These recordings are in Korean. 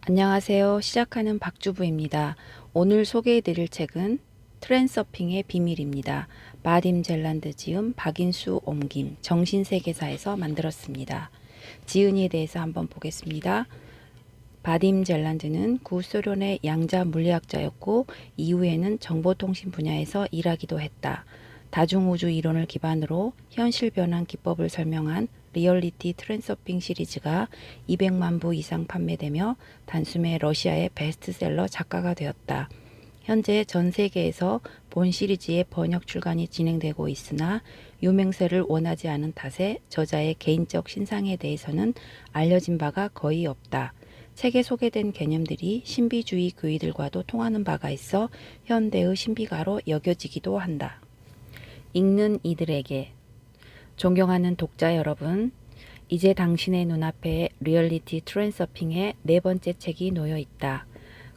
안녕하세요. 시작하는 박주부입니다. 오늘 소개해드릴 책은 트랜서핑의 비밀입니다. 바딤 젤란드 지음 박인수 옮김 정신세계사에서 만들었습니다. 지은이에 대해서 한번 보겠습니다. 바딤 젤란드는 구소련의 양자 물리학자였고 이후에는 정보통신 분야에서 일하기도 했다. 다중우주 이론을 기반으로 현실 변환 기법을 설명한 리얼리티 트랜서핑 시리즈가 200만 부 이상 판매되며 단숨에 러시아의 베스트셀러 작가가 되었다. 현재 전 세계에서 본 시리즈의 번역 출간이 진행되고 있으나 유명세를 원하지 않은 탓에 저자의 개인적 신상에 대해서는 알려진 바가 거의 없다. 책에 소개된 개념들이 신비주의 교리들과도 통하는 바가 있어 현대의 신비가로 여겨지기도 한다. 읽는 이들에게 존경하는 독자 여러분, 이제 당신의 눈앞에 리얼리티 트랜서핑의 네 번째 책이 놓여 있다.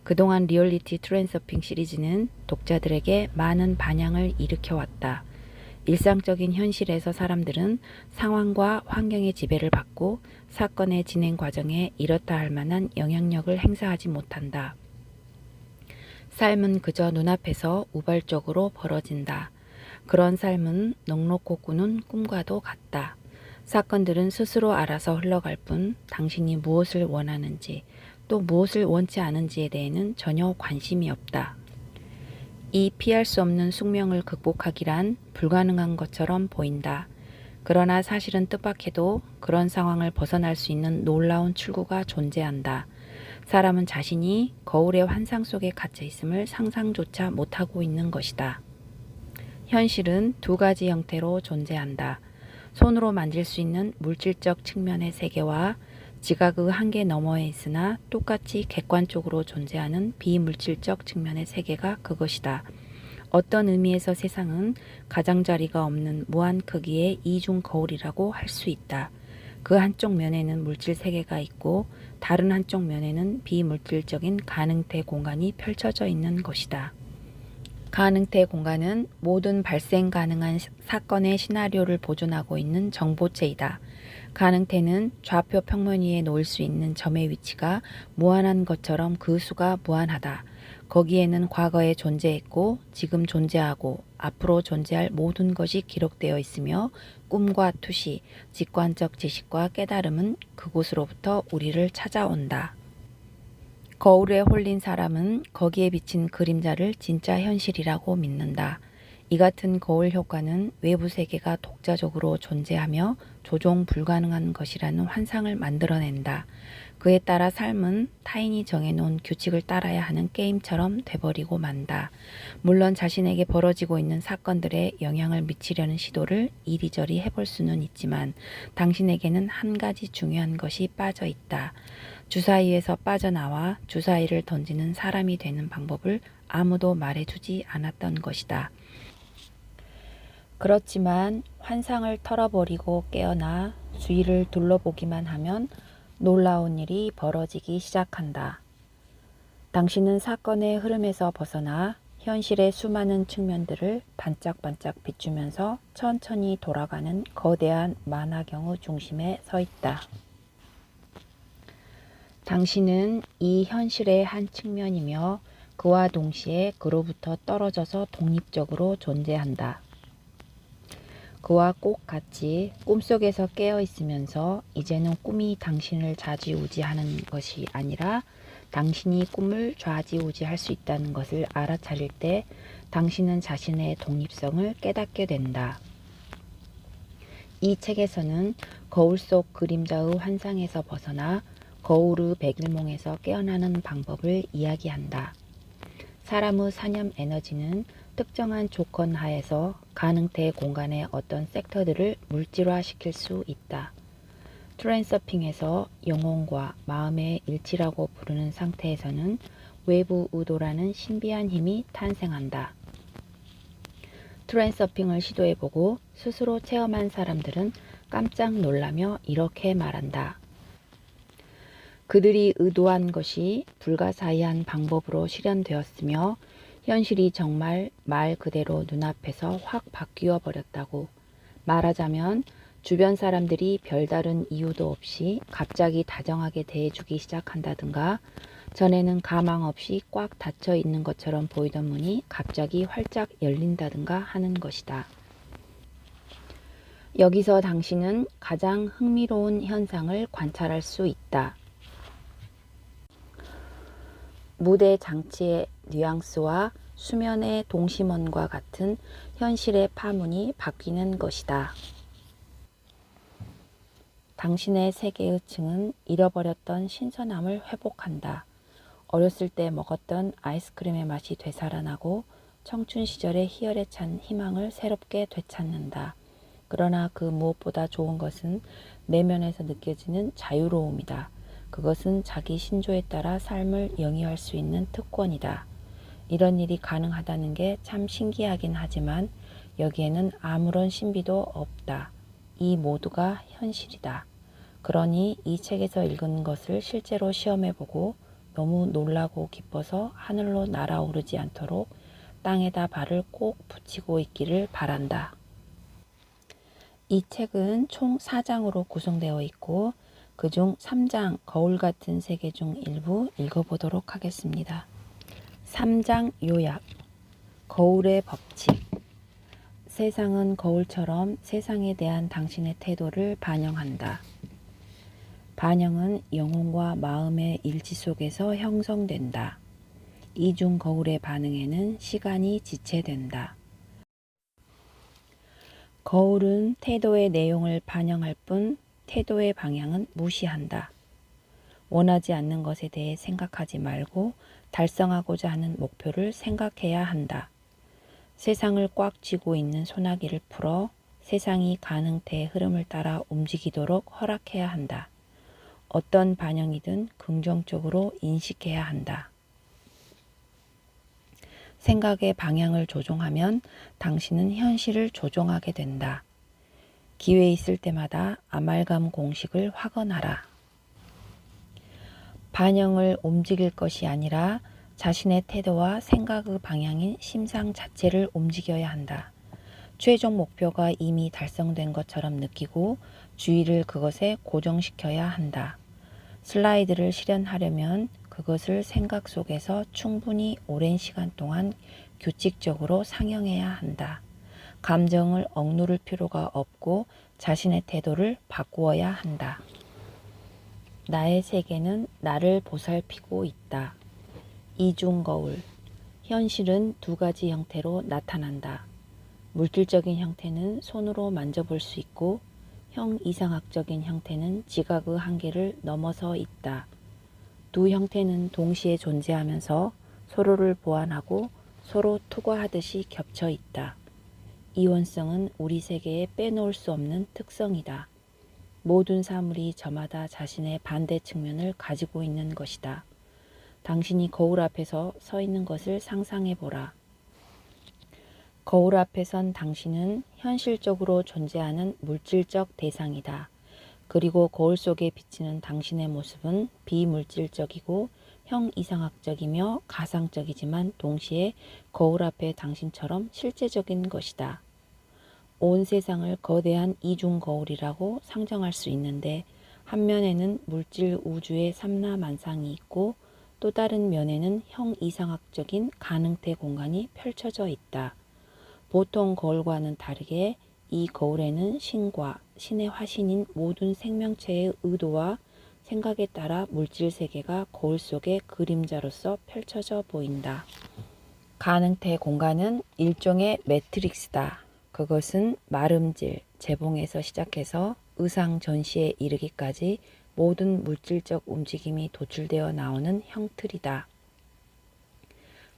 그동안 리얼리티 트랜서핑 시리즈는 독자들에게 많은 반향을 일으켜왔다. 일상적인 현실에서 사람들은 상황과 환경의 지배를 받고 사건의 진행 과정에 이렇다 할 만한 영향력을 행사하지 못한다. 삶은 그저 눈앞에서 우발적으로 벌어진다. 그런 삶은 넉넉고 꾸는 꿈과도 같다. 사건들은 스스로 알아서 흘러갈 뿐 당신이 무엇을 원하는지 또 무엇을 원치 않은지에 대해는 전혀 관심이 없다. 이 피할 수 없는 숙명을 극복하기란 불가능한 것처럼 보인다. 그러나 사실은 뜻밖에도 그런 상황을 벗어날 수 있는 놀라운 출구가 존재한다. 사람은 자신이 거울의 환상 속에 갇혀 있음을 상상조차 못하고 있는 것이다. 현실은 두 가지 형태로 존재한다. 손으로 만질 수 있는 물질적 측면의 세계와 지각의 한계 너머에 있으나 똑같이 객관적으로 존재하는 비물질적 측면의 세계가 그것이다. 어떤 의미에서 세상은 가장자리가 없는 무한 크기의 이중 거울이라고 할 수 있다. 그 한쪽 면에는 물질 세계가 있고 다른 한쪽 면에는 비물질적인 가능태 공간이 펼쳐져 있는 것이다. 가능태 공간은 모든 발생 가능한 사건의 시나리오를 보존하고 있는 정보체이다. 가능태는 좌표 평면 위에 놓을 수 있는 점의 위치가 무한한 것처럼 그 수가 무한하다. 거기에는 과거에 존재했고 지금 존재하고 앞으로 존재할 모든 것이 기록되어 있으며 꿈과 투시, 직관적 지식과 깨달음은 그곳으로부터 우리를 찾아온다. 거울에 홀린 사람은 거기에 비친 그림자를 진짜 현실이라고 믿는다. 이 같은 거울 효과는 외부 세계가 독자적으로 존재하며 조종 불가능한 것이라는 환상을 만들어낸다. 그에 따라 삶은 타인이 정해놓은 규칙을 따라야 하는 게임처럼 돼버리고 만다. 물론 자신에게 벌어지고 있는 사건들에 영향을 미치려는 시도를 이리저리 해볼 수는 있지만 당신에게는 한 가지 중요한 것이 빠져 있다. 주사위에서 빠져나와 주사위를 던지는 사람이 되는 방법을 아무도 말해주지 않았던 것이다. 그렇지만 환상을 털어버리고 깨어나 주위를 둘러보기만 하면 놀라운 일이 벌어지기 시작한다. 당신은 사건의 흐름에서 벗어나 현실의 수많은 측면들을 반짝반짝 비추면서 천천히 돌아가는 거대한 만화경의 중심에 서 있다. 당신은 이 현실의 한 측면이며 그와 동시에 그로부터 떨어져서 독립적으로 존재한다. 그와 꼭 같이 꿈속에서 깨어 있으면서 이제는 꿈이 당신을 좌지우지하는 것이 아니라 당신이 꿈을 좌지우지할 수 있다는 것을 알아차릴 때 당신은 자신의 독립성을 깨닫게 된다. 이 책에서는 거울 속 그림자의 환상에서 벗어나 거울의 백일몽에서 깨어나는 방법을 이야기한다. 사람의 사념 에너지는 특정한 조건 하에서 가능태 공간의 어떤 섹터들을 물질화시킬 수 있다. 트랜서핑에서 영혼과 마음의 일치라고 부르는 상태에서는 외부 의도라는 신비한 힘이 탄생한다. 트랜서핑을 시도해보고 스스로 체험한 사람들은 깜짝 놀라며 이렇게 말한다. 그들이 의도한 것이 불가사의한 방법으로 실현되었으며 현실이 정말 말 그대로 눈앞에서 확 바뀌어 버렸다고. 말하자면 주변 사람들이 별다른 이유도 없이 갑자기 다정하게 대해주기 시작한다든가, 전에는 가망 없이 꽉 닫혀 있는 것처럼 보이던 문이 갑자기 활짝 열린다든가 하는 것이다. 여기서 당신은 가장 흥미로운 현상을 관찰할 수 있다. 무대 장치의 뉘앙스와 수면의 동심원과 같은 현실의 파문이 바뀌는 것이다. 당신의 세계의 층은 잃어버렸던 신선함을 회복한다. 어렸을 때 먹었던 아이스크림의 맛이 되살아나고 청춘 시절의 희열에 찬 희망을 새롭게 되찾는다. 그러나 그 무엇보다 좋은 것은 내면에서 느껴지는 자유로움이다. 그것은 자기 신조에 따라 삶을 영위할 수 있는 특권이다. 이런 일이 가능하다는 게 참 신기하긴 하지만 여기에는 아무런 신비도 없다. 이 모두가 현실이다. 그러니 이 책에서 읽은 것을 실제로 시험해보고 너무 놀라고 기뻐서 하늘로 날아오르지 않도록 땅에다 발을 꼭 붙이고 있기를 바란다. 이 책은 총 4장으로 구성되어 있고 그중 3장 거울 같은 세계 중 일부 읽어보도록 하겠습니다. 3장 요약. 거울의 법칙. 세상은 거울처럼 세상에 대한 당신의 태도를 반영한다. 반영은 영혼과 마음의 일치 속에서 형성된다. 이중 거울의 반응에는 시간이 지체된다. 거울은 태도의 내용을 반영할 뿐 태도의 방향은 무시한다. 원하지 않는 것에 대해 생각하지 말고 달성하고자 하는 목표를 생각해야 한다. 세상을 꽉 쥐고 있는 소나기를 풀어 세상이 가능태의 흐름을 따라 움직이도록 허락해야 한다. 어떤 반영이든 긍정적으로 인식해야 한다. 생각의 방향을 조종하면 당신은 현실을 조종하게 된다. 기회 있을 때마다 아말감 공식을 확언하라. 반영을 움직일 것이 아니라 자신의 태도와 생각의 방향인 심상 자체를 움직여야 한다. 최종 목표가 이미 달성된 것처럼 느끼고 주의를 그것에 고정시켜야 한다. 슬라이드를 실현하려면 그것을 생각 속에서 충분히 오랜 시간 동안 규칙적으로 상영해야 한다. 감정을 억누를 필요가 없고 자신의 태도를 바꾸어야 한다. 나의 세계는 나를 보살피고 있다. 이중 거울. 현실은 두 가지 형태로 나타난다. 물질적인 형태는 손으로 만져볼 수 있고 형이상학적인 형태는 지각의 한계를 넘어서 있다. 두 형태는 동시에 존재하면서 서로를 보완하고 서로 투과하듯이 겹쳐 있다. 이원성은 우리 세계에 빼놓을 수 없는 특성이다. 모든 사물이 저마다 자신의 반대 측면을 가지고 있는 것이다. 당신이 거울 앞에서 서 있는 것을 상상해 보라. 거울 앞에 선 당신은 현실적으로 존재하는 물질적 대상이다. 그리고 거울 속에 비치는 당신의 모습은 비물질적이고 형이상학적이며 가상적이지만 동시에 거울 앞에 당신처럼 실제적인 것이다. 온 세상을 거대한 이중 거울이라고 상정할 수 있는데 한 면에는 물질 우주의 삼라만상이 있고 또 다른 면에는 형이상학적인 가능태 공간이 펼쳐져 있다. 보통 거울과는 다르게 이 거울에는 신과 신의 화신인 모든 생명체의 의도와 생각에 따라 물질 세계가 거울 속의 그림자로서 펼쳐져 보인다. 가능태 공간은 일종의 매트릭스다. 그것은 마름질, 재봉에서 시작해서 의상 전시에 이르기까지 모든 물질적 움직임이 도출되어 나오는 형틀이다.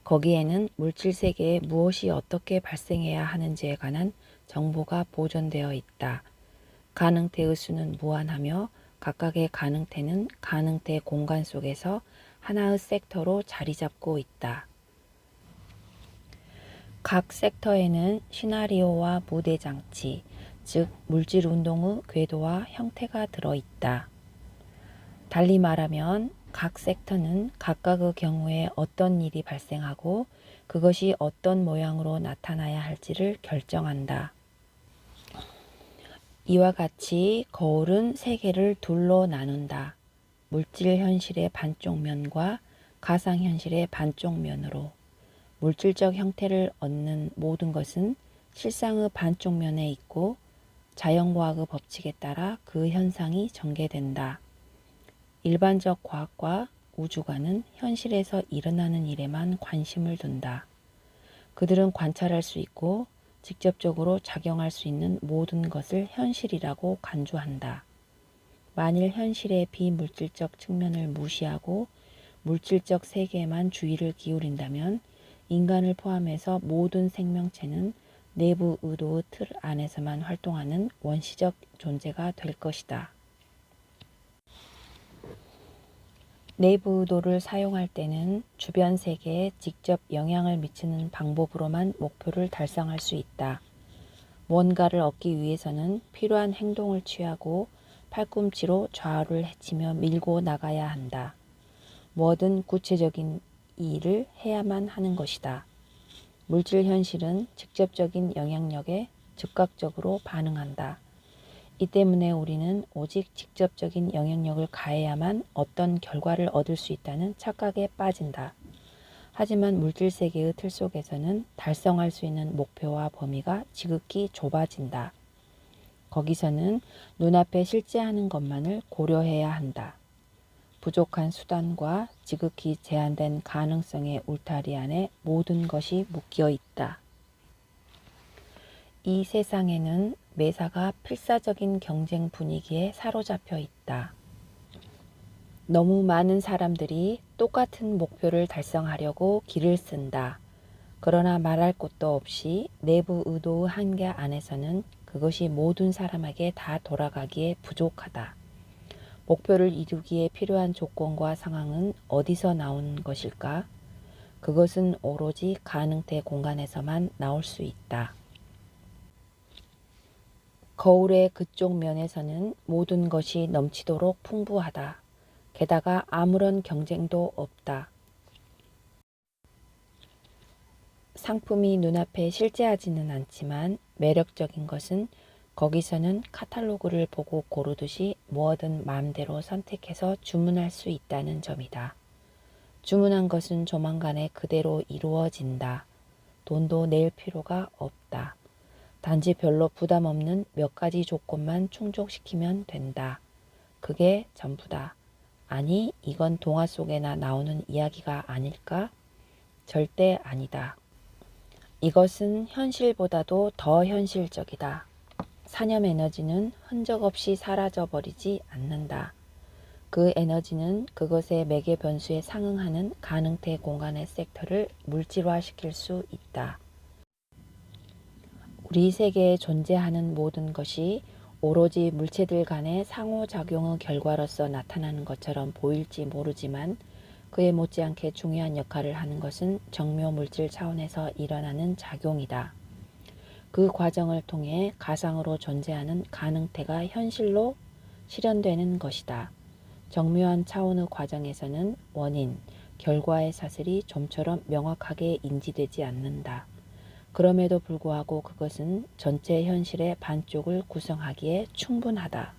거기에는 물질 세계에 무엇이 어떻게 발생해야 하는지에 관한 정보가 보존되어 있다. 가능태의 수는 무한하며 각각의 가능태는 가능태 공간 속에서 하나의 섹터로 자리 잡고 있다. 각 섹터에는 시나리오와 무대 장치, 즉 물질 운동의 궤도와 형태가 들어있다. 달리 말하면 각 섹터는 각각의 경우에 어떤 일이 발생하고 그것이 어떤 모양으로 나타나야 할지를 결정한다. 이와 같이 거울은 세계를 둘로 나눈다. 물질 현실의 반쪽 면과 가상 현실의 반쪽 면으로. 물질적 형태를 얻는 모든 것은 실상의 반쪽 면에 있고 자연과학의 법칙에 따라 그 현상이 전개된다. 일반적 과학과 우주가는 현실에서 일어나는 일에만 관심을 둔다. 그들은 관찰할 수 있고 직접적으로 작용할 수 있는 모든 것을 현실이라고 간주한다. 만일 현실의 비물질적 측면을 무시하고 물질적 세계에만 주의를 기울인다면 인간을 포함해서 모든 생명체는 내부 의도의 틀 안에서만 활동하는 원시적 존재가 될 것이다. 내부 의도를 사용할 때는 주변 세계에 직접 영향을 미치는 방법으로만 목표를 달성할 수 있다. 뭔가를 얻기 위해서는 필요한 행동을 취하고 팔꿈치로 좌우를 헤치며 밀고 나가야 한다. 뭐든 구체적인 일을 해야만 하는 것이다. 물질 현실은 직접적인 영향력에 즉각적으로 반응한다. 이 때문에 우리는 오직 직접적인 영향력을 가해야만 어떤 결과를 얻을 수 있다는 착각에 빠진다. 하지만 물질 세계의 틀 속에서는 달성할 수 있는 목표와 범위가 지극히 좁아진다. 거기서는 눈앞에 실제 하는 것만을 고려해야 한다. 부족한 수단과 지극히 제한된 가능성의 울타리 안에 모든 것이 묶여 있다. 이 세상에는 매사가 필사적인 경쟁 분위기에 사로잡혀 있다. 너무 많은 사람들이 똑같은 목표를 달성하려고 기를 쓴다. 그러나 말할 것도 없이 내부 의도의 한계 안에서는 그것이 모든 사람에게 다 돌아가기에 부족하다. 목표를 이루기에 필요한 조건과 상황은 어디서 나오는 것일까? 그것은 오로지 가능태 공간에서만 나올 수 있다. 거울의 그쪽 면에서는 모든 것이 넘치도록 풍부하다. 게다가 아무런 경쟁도 없다. 상품이 눈앞에 실제하지는 않지만 매력적인 것은 거기서는 카탈로그를 보고 고르듯이 뭐든 마음대로 선택해서 주문할 수 있다는 점이다. 주문한 것은 조만간에 그대로 이루어진다. 돈도 낼 필요가 없다. 단지 별로 부담 없는 몇 가지 조건만 충족시키면 된다. 그게 전부다. 아니, 이건 동화 속에나 나오는 이야기가 아닐까? 절대 아니다. 이것은 현실보다도 더 현실적이다. 산염 에너지는 흔적 없이 사라져버리지 않는다. 그 에너지는 그것의 매개 변수에 상응하는 가능태 공간의 섹터를 물질화시킬 수 있다. 우리 세계에 존재하는 모든 것이 오로지 물체들 간의 상호작용의 결과로서 나타나는 것처럼 보일지 모르지만 그에 못지않게 중요한 역할을 하는 것은 정묘물질 차원에서 일어나는 작용이다. 그 과정을 통해 가상으로 존재하는 가능태가 현실로 실현되는 것이다. 정묘한 차원의 과정에서는 원인, 결과의 사슬이 좀처럼 명확하게 인지되지 않는다. 그럼에도 불구하고 그것은 전체 현실의 반쪽을 구성하기에 충분하다.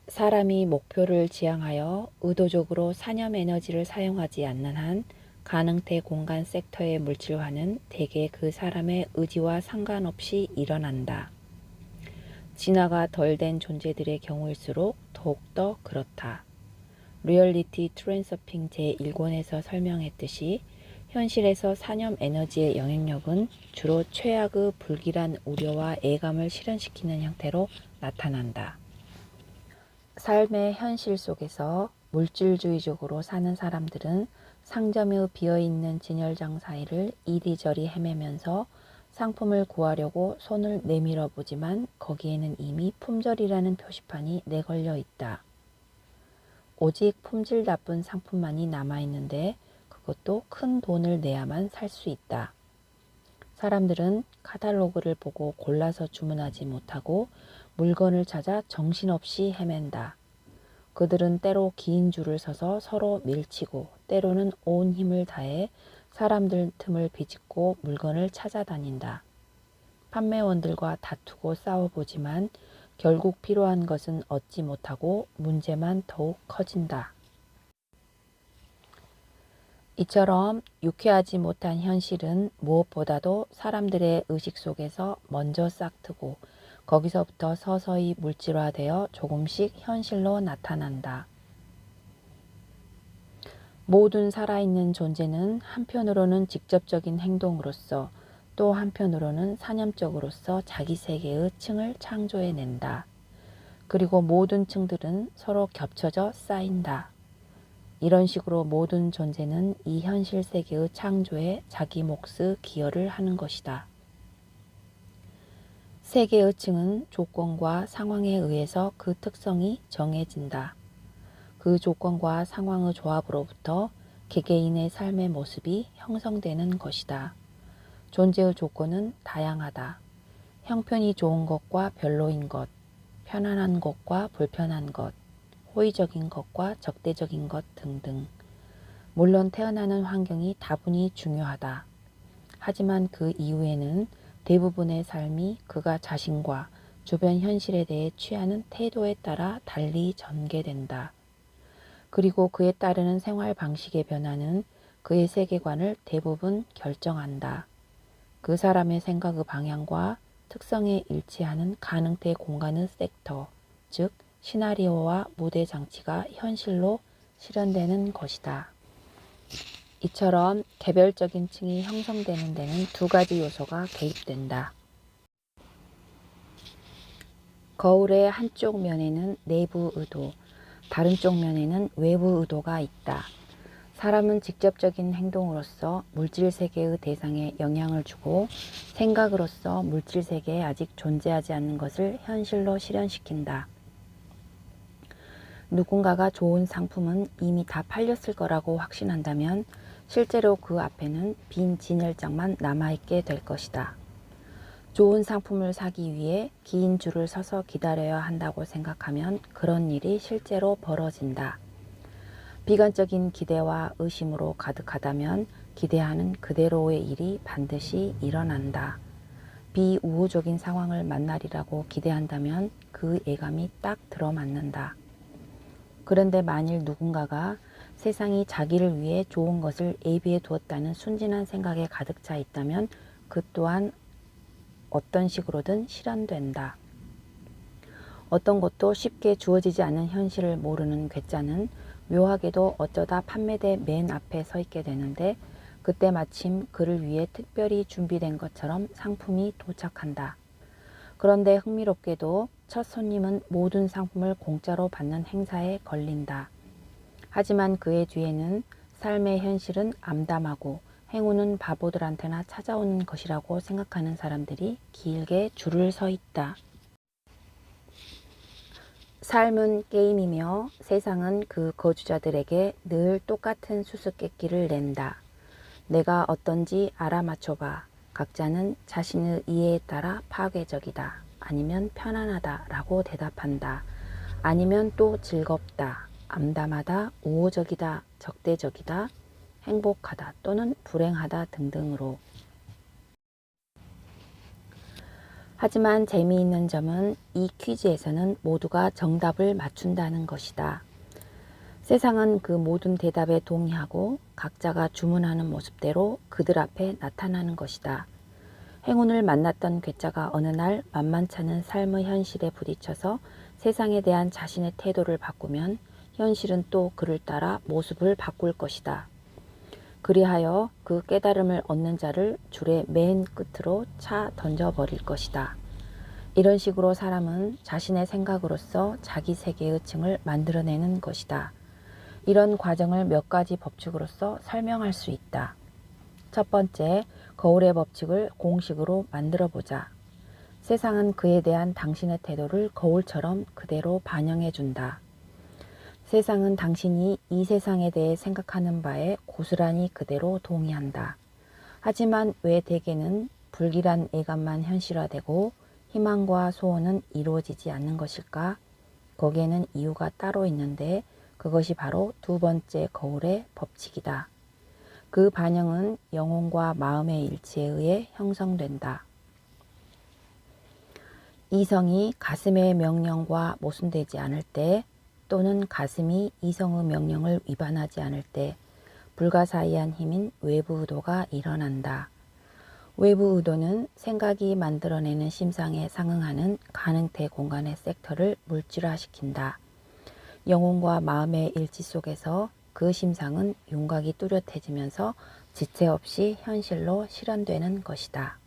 사람이 목표를 지향하여 의도적으로 산염 에너지를 사용하지 않는 한 가능태 공간 섹터의 물질화는 대개 그 사람의 의지와 상관없이 일어난다. 진화가 덜 된 존재들의 경우일수록 더욱더 그렇다. 리얼리티 트랜서핑 제1권에서 설명했듯이 현실에서 산염 에너지의 영향력은 주로 최악의 불길한 우려와 애감을 실현시키는 형태로 나타난다. 삶의 현실 속에서 물질주의적으로 사는 사람들은 상점의 비어있는 진열장 사이를 이리저리 헤매면서 상품을 구하려고 손을 내밀어 보지만 거기에는 이미 품절이라는 표시판이 내걸려 있다. 오직 품질 나쁜 상품만이 남아있는데 그것도 큰 돈을 내야만 살 수 있다. 사람들은 카탈로그를 보고 골라서 주문하지 못하고 물건을 찾아 정신없이 헤맨다. 그들은 때로 긴 줄을 서서 서로 밀치고 때로는 온 힘을 다해 사람들 틈을 비집고 물건을 찾아다닌다. 판매원들과 다투고 싸워보지만 결국 필요한 것은 얻지 못하고 문제만 더욱 커진다. 이처럼 유쾌하지 못한 현실은 무엇보다도 사람들의 의식 속에서 먼저 싹트고 거기서부터 서서히 물질화되어 조금씩 현실로 나타난다. 모든 살아있는 존재는 한편으로는 직접적인 행동으로서 또 한편으로는 사념적으로서 자기 세계의 층을 창조해낸다. 그리고 모든 층들은 서로 겹쳐져 쌓인다. 이런 식으로 모든 존재는 이 현실 세계의 창조에 자기 몫의 기여를 하는 것이다. 세계의 층은 조건과 상황에 의해서 그 특성이 정해진다. 그 조건과 상황의 조합으로부터 개개인의 삶의 모습이 형성되는 것이다. 존재의 조건은 다양하다. 형편이 좋은 것과 별로인 것, 편안한 것과 불편한 것, 호의적인 것과 적대적인 것 등등. 물론 태어나는 환경이 다분히 중요하다. 하지만 그 이후에는 대부분의 삶이 그가 자신과 주변 현실에 대해 취하는 태도에 따라 달리 전개된다. 그리고 그에 따르는 생활 방식의 변화는 그의 세계관을 대부분 결정한다. 그 사람의 생각의 방향과 특성에 일치하는 가능태 공간의 섹터, 즉 시나리오와 무대 장치가 현실로 실현되는 것이다. 이처럼 개별적인 층이 형성되는 데는 두 가지 요소가 개입된다. 거울의 한쪽 면에는 내부 의도, 다른 쪽 면에는 외부 의도가 있다. 사람은 직접적인 행동으로서 물질 세계의 대상에 영향을 주고 생각으로서 물질 세계에 아직 존재하지 않는 것을 현실로 실현시킨다. 누군가가 좋은 상품은 이미 다 팔렸을 거라고 확신한다면 실제로 그 앞에는 빈 진열장만 남아있게 될 것이다. 좋은 상품을 사기 위해 긴 줄을 서서 기다려야 한다고 생각하면 그런 일이 실제로 벌어진다. 비관적인 기대와 의심으로 가득하다면 기대하는 그대로의 일이 반드시 일어난다. 비우호적인 상황을 만나리라고 기대한다면 그 예감이 딱 들어맞는다. 그런데 만일 누군가가 세상이 자기를 위해 좋은 것을 예비해 두었다는 순진한 생각에 가득 차 있다면 그 또한 어떤 식으로든 실현된다. 어떤 것도 쉽게 주어지지 않는 현실을 모르는 괴짜는 묘하게도 어쩌다 판매대 맨 앞에 서 있게 되는데 그때 마침 그를 위해 특별히 준비된 것처럼 상품이 도착한다. 그런데 흥미롭게도 첫 손님은 모든 상품을 공짜로 받는 행사에 걸린다. 하지만 그의 뒤에는 삶의 현실은 암담하고 행운은 바보들한테나 찾아오는 것이라고 생각하는 사람들이 길게 줄을 서 있다. 삶은 게임이며 세상은 그 거주자들에게 늘 똑같은 수수께끼를 낸다. 내가 어떤지 알아맞혀봐. 각자는 자신의 이해에 따라 파괴적이다. 아니면 편안하다 라고 대답한다. 아니면 또 즐겁다. 암담하다. 우호적이다. 적대적이다. 행복하다 또는 불행하다 등등으로. 하지만 재미있는 점은 이 퀴즈에서는 모두가 정답을 맞춘다는 것이다. 세상은 그 모든 대답에 동의하고 각자가 주문하는 모습대로 그들 앞에 나타나는 것이다. 행운을 만났던 괴짜가 어느 날 만만찮은 삶의 현실에 부딪혀서 세상에 대한 자신의 태도를 바꾸면 현실은 또 그를 따라 모습을 바꿀 것이다. 그리하여 그 깨달음을 얻는 자를 줄의 맨 끝으로 차 던져버릴 것이다. 이런 식으로 사람은 자신의 생각으로서 자기 세계의 층을 만들어내는 것이다. 이런 과정을 몇 가지 법칙으로서 설명할 수 있다. 첫 번째, 거울의 법칙을 공식으로 만들어 보자. 세상은 그에 대한 당신의 태도를 거울처럼 그대로 반영해 준다. 세상은 당신이 이 세상에 대해 생각하는 바에 고스란히 그대로 동의한다. 하지만 왜 대개는 불길한 예감만 현실화되고 희망과 소원은 이루어지지 않는 것일까? 거기에는 이유가 따로 있는데 그것이 바로 두 번째 거울의 법칙이다. 그 반영은 영혼과 마음의 일치에 의해 형성된다. 이성이 가슴의 명령과 모순되지 않을 때, 또는 가슴이 이성의 명령을 위반하지 않을 때 불가사의한 힘인 외부 의도가 일어난다. 외부 의도는 생각이 만들어내는 심상에 상응하는 가능태 공간의 섹터를 물질화시킨다. 영혼과 마음의 일치 속에서 그 심상은 윤곽이 뚜렷해지면서 지체 없이 현실로 실현되는 것이다.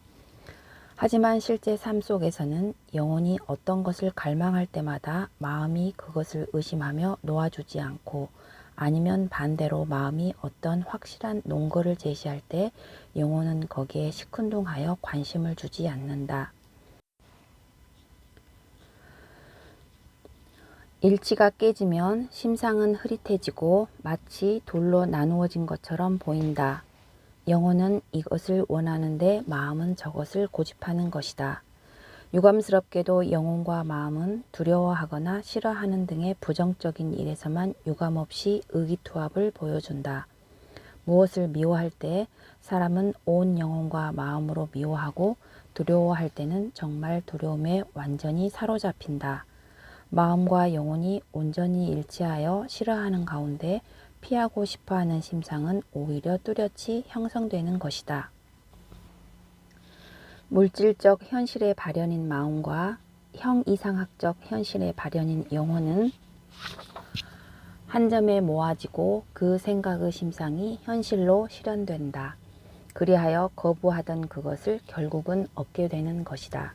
하지만 실제 삶 속에서는 영혼이 어떤 것을 갈망할 때마다 마음이 그것을 의심하며 놓아주지 않고, 아니면 반대로 마음이 어떤 확실한 논거를 제시할 때 영혼은 거기에 시큰둥하여 관심을 주지 않는다. 일치가 깨지면 심상은 흐릿해지고 마치 돌로 나누어진 것처럼 보인다. 영혼은 이것을 원하는데 마음은 저것을 고집하는 것이다. 유감스럽게도 영혼과 마음은 두려워하거나 싫어하는 등의 부정적인 일에서만 유감없이 의기투합을 보여준다. 무엇을 미워할 때 사람은 온 영혼과 마음으로 미워하고, 두려워할 때는 정말 두려움에 완전히 사로잡힌다. 마음과 영혼이 온전히 일치하여 싫어하는 가운데 피하고 싶어하는 심상은 오히려 뚜렷이 형성되는 것이다. 물질적 현실의 발현인 마음과 형이상학적 현실의 발현인 영혼은 한 점에 모아지고 그 생각의 심상이 현실로 실현된다. 그리하여 거부하던 그것을 결국은 얻게 되는 것이다.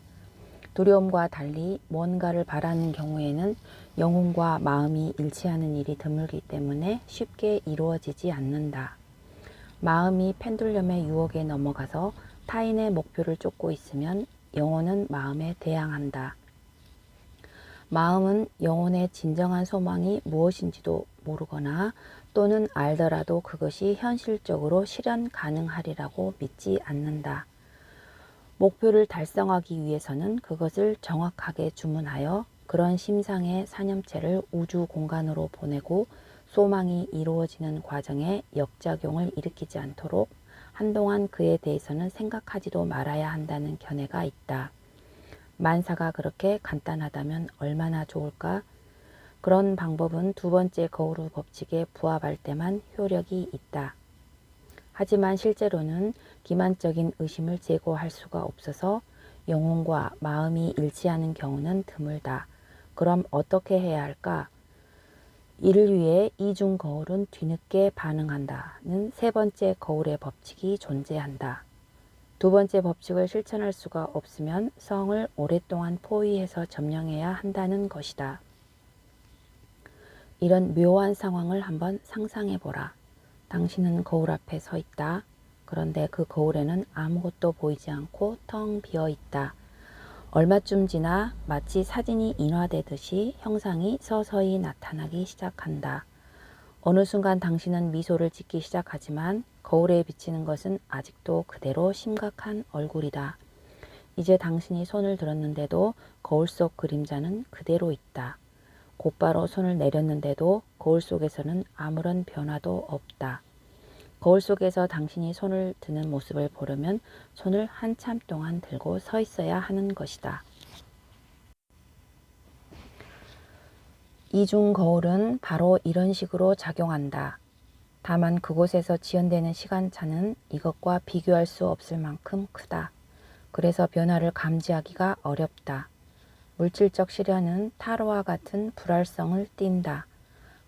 두려움과 달리 뭔가를 바라는 경우에는 영혼과 마음이 일치하는 일이 드물기 때문에 쉽게 이루어지지 않는다. 마음이 펜듈럼의 유혹에 넘어가서 타인의 목표를 쫓고 있으면 영혼은 마음에 대항한다. 마음은 영혼의 진정한 소망이 무엇인지도 모르거나, 또는 알더라도 그것이 현실적으로 실현 가능하리라고 믿지 않는다. 목표를 달성하기 위해서는 그것을 정확하게 주문하여 그런 심상의 사념체를 우주 공간으로 보내고, 소망이 이루어지는 과정에 역작용을 일으키지 않도록 한동안 그에 대해서는 생각하지도 말아야 한다는 견해가 있다. 만사가 그렇게 간단하다면 얼마나 좋을까? 그런 방법은 두 번째 거울의 법칙에 부합할 때만 효력이 있다. 하지만 실제로는 기만적인 의심을 제거할 수가 없어서 영혼과 마음이 일치하는 경우는 드물다. 그럼 어떻게 해야 할까? 이를 위해 이중 거울은 뒤늦게 반응한다는 세 번째 거울의 법칙이 존재한다. 두 번째 법칙을 실천할 수가 없으면 성을 오랫동안 포위해서 점령해야 한다는 것이다. 이런 묘한 상황을 한번 상상해보라. 당신은 거울 앞에 서 있다. 그런데 그 거울에는 아무것도 보이지 않고 텅 비어 있다. 얼마쯤 지나 마치 사진이 인화되듯이 형상이 서서히 나타나기 시작한다. 어느 순간 당신은 미소를 짓기 시작하지만 거울에 비치는 것은 아직도 그대로 심각한 얼굴이다. 이제 당신이 손을 들었는데도 거울 속 그림자는 그대로 있다. 곧바로 손을 내렸는데도 거울 속에서는 아무런 변화도 없다. 거울 속에서 당신이 손을 드는 모습을 보려면 손을 한참 동안 들고 서 있어야 하는 것이다. 이중 거울은 바로 이런 식으로 작용한다. 다만 그곳에서 지연되는 시간차는 이것과 비교할 수 없을 만큼 크다. 그래서 변화를 감지하기가 어렵다. 물질적 실현은 타로와 같은 불활성을 띈다.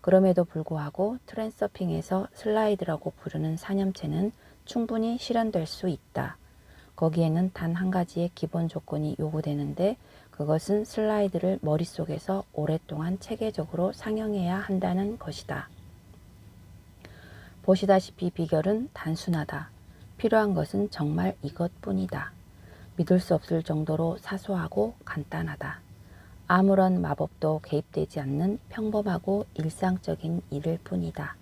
그럼에도 불구하고 트랜서핑에서 슬라이드라고 부르는 사념체는 충분히 실현될 수 있다. 거기에는 단 한 가지의 기본 조건이 요구되는데, 그것은 슬라이드를 머릿속에서 오랫동안 체계적으로 상영해야 한다는 것이다. 보시다시피 비결은 단순하다. 필요한 것은 정말 이것뿐이다. 믿을 수 없을 정도로 사소하고 간단하다. 아무런 마법도 개입되지 않는 평범하고 일상적인 일일 뿐이다.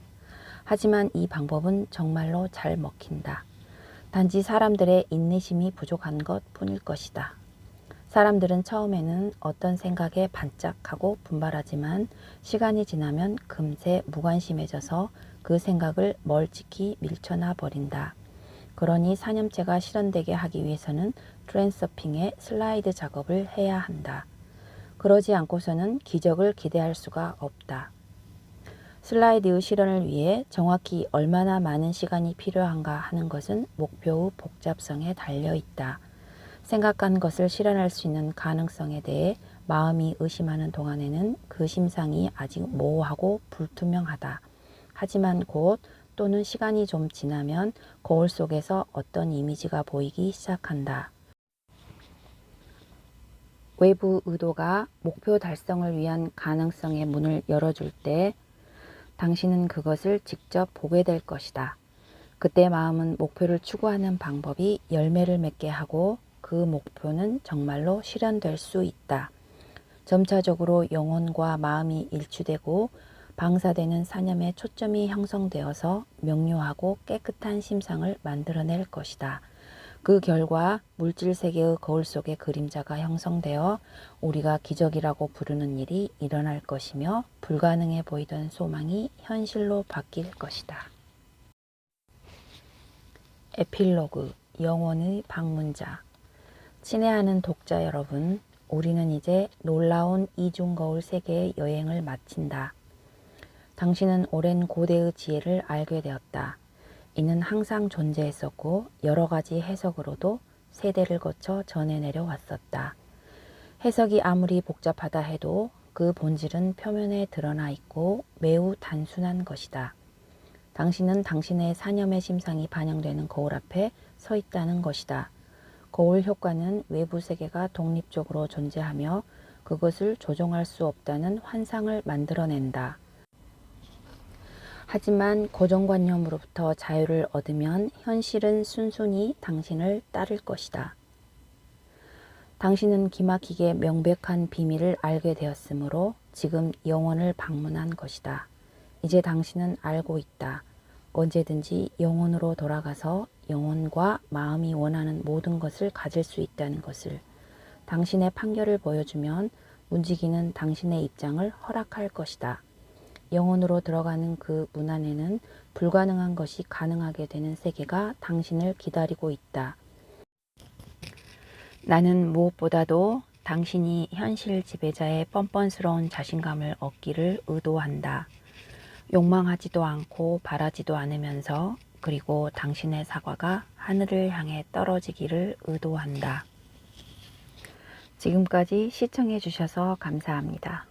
하지만 이 방법은 정말로 잘 먹힌다. 단지 사람들의 인내심이 부족한 것 뿐일 것이다. 사람들은 처음에는 어떤 생각에 반짝하고 분발하지만 시간이 지나면 금세 무관심해져서 그 생각을 멀찍이 밀쳐놔 버린다. 그러니 사념체가 실현되게 하기 위해서는 트랜서핑의 슬라이드 작업을 해야 한다. 그러지 않고서는 기적을 기대할 수가 없다. 슬라이드의 실현을 위해 정확히 얼마나 많은 시간이 필요한가 하는 것은 목표의 복잡성에 달려 있다. 생각한 것을 실현할 수 있는 가능성에 대해 마음이 의심하는 동안에는 그 심상이 아직 모호하고 불투명하다. 하지만 곧 또는 시간이 좀 지나면 거울 속에서 어떤 이미지가 보이기 시작한다. 외부 의도가 목표 달성을 위한 가능성의 문을 열어줄 때 당신은 그것을 직접 보게 될 것이다. 그때 마음은 목표를 추구하는 방법이 열매를 맺게 하고 그 목표는 정말로 실현될 수 있다. 점차적으로 영혼과 마음이 일치되고 방사되는 사념의 초점이 형성되어서 명료하고 깨끗한 심상을 만들어낼 것이다. 그 결과 물질 세계의 거울 속의 그림자가 형성되어 우리가 기적이라고 부르는 일이 일어날 것이며 불가능해 보이던 소망이 현실로 바뀔 것이다. 에필로그 영혼의 방문자. 친애하는 독자 여러분, 우리는 이제 놀라운 이중거울 세계의 여행을 마친다. 당신은 오랜 고대의 지혜를 알게 되었다. 이는 항상 존재했었고 여러 가지 해석으로도 세대를 거쳐 전해 내려왔었다. 해석이 아무리 복잡하다 해도 그 본질은 표면에 드러나 있고 매우 단순한 것이다. 당신은 당신의 사념의 심상이 반영되는 거울 앞에 서 있다는 것이다. 거울 효과는 외부 세계가 독립적으로 존재하며 그것을 조종할 수 없다는 환상을 만들어낸다. 하지만 고정관념으로부터 자유를 얻으면 현실은 순순히 당신을 따를 것이다. 당신은 기막히게 명백한 비밀을 알게 되었으므로 지금 영혼을 방문한 것이다. 이제 당신은 알고 있다. 언제든지 영혼으로 돌아가서 영혼과 마음이 원하는 모든 것을 가질 수 있다는 것을. 당신의 판결을 보여주면 움직이는 당신의 입장을 허락할 것이다. 영혼으로 들어가는 그 문 안에는 불가능한 것이 가능하게 되는 세계가 당신을 기다리고 있다. 나는 무엇보다도 당신이 현실 지배자의 뻔뻔스러운 자신감을 얻기를 의도한다. 욕망하지도 않고 바라지도 않으면서 그리고 당신의 사과가 하늘을 향해 떨어지기를 의도한다. 지금까지 시청해 주셔서 감사합니다.